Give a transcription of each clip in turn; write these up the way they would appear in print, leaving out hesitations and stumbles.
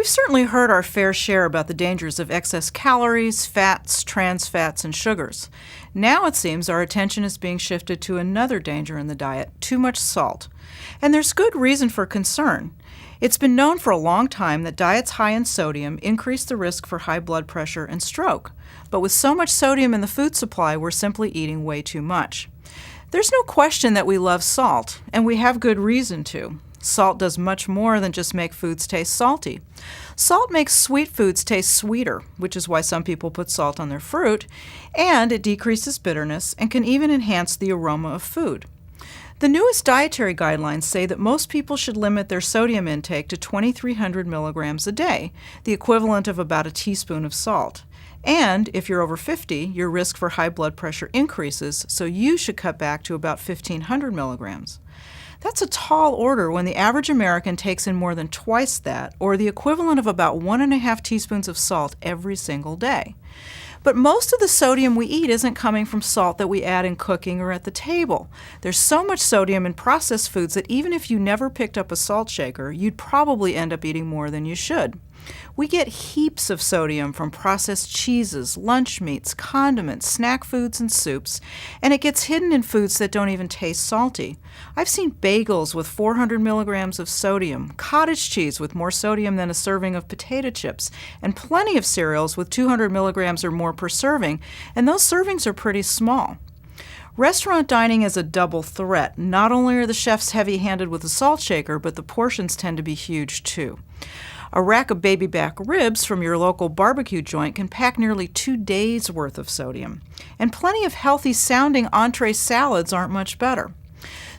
We've certainly heard our fair share about the dangers of excess calories, fats, trans fats, and sugars. Now it seems our attention is being shifted to another danger in the diet, too much salt. And there's good reason for concern. It's been known for a long time that diets high in sodium increase the risk for high blood pressure and stroke. But with so much sodium in the food supply, we're simply eating way too much. There's no question that we love salt, and we have good reason to. Salt does much more than just make foods taste salty. Salt makes sweet foods taste sweeter, which is why some people put salt on their fruit, and it decreases bitterness and can even enhance the aroma of food. The newest dietary guidelines say that most people should limit their sodium intake to 2,300 milligrams a day, the equivalent of about a teaspoon of salt. And if you're over 50, your risk for high blood pressure increases, so you should cut back to about 1,500 milligrams. That's a tall order when the average American takes in more than twice that, or the equivalent of about 1.5 teaspoons of salt every single day. But most of the sodium we eat isn't coming from salt that we add in cooking or at the table. There's so much sodium in processed foods that even if you never picked up a salt shaker, you'd probably end up eating more than you should. We get heaps of sodium from processed cheeses, lunch meats, condiments, snack foods, and soups, and it gets hidden in foods that don't even taste salty. I've seen bagels with 400 milligrams of sodium, cottage cheese with more sodium than a serving of potato chips, and plenty of cereals with 200 milligrams or more per serving, and those servings are pretty small. Restaurant dining is a double threat. Not only are the chefs heavy-handed with the salt shaker, but the portions tend to be huge too. A rack of baby back ribs from your local barbecue joint can pack nearly 2 days' worth of sodium. And plenty of healthy-sounding entree salads aren't much better.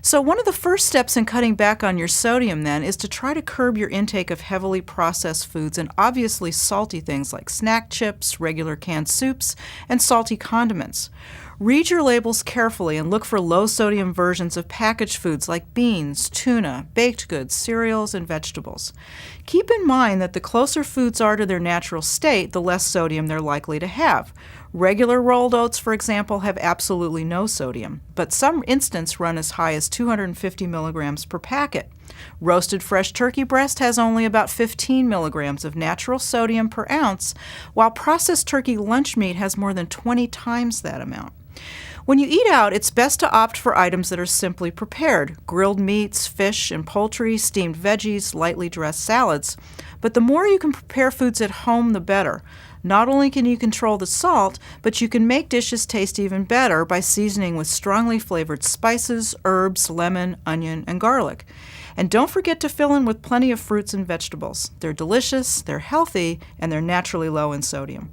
So one of the first steps in cutting back on your sodium, then, is to try to curb your intake of heavily processed foods and obviously salty things like snack chips, regular canned soups, and salty condiments. Read your labels carefully and look for low-sodium versions of packaged foods like beans, tuna, baked goods, cereals, and vegetables. Keep in mind that the closer foods are to their natural state, the less sodium they're likely to have. Regular rolled oats, for example, have absolutely no sodium, but some instants run as high as 250 milligrams per packet. Roasted fresh turkey breast has only about 15 milligrams of natural sodium per ounce, while processed turkey lunch meat has more than 20 times that amount. When you eat out, it's best to opt for items that are simply prepared: grilled meats, fish and poultry, steamed veggies, lightly dressed salads. But the more you can prepare foods at home, the better. Not only can you control the salt, but you can make dishes taste even better by seasoning with strongly flavored spices, herbs, lemon, onion, and garlic. And don't forget to fill in with plenty of fruits and vegetables. They're delicious, they're healthy, and they're naturally low in sodium.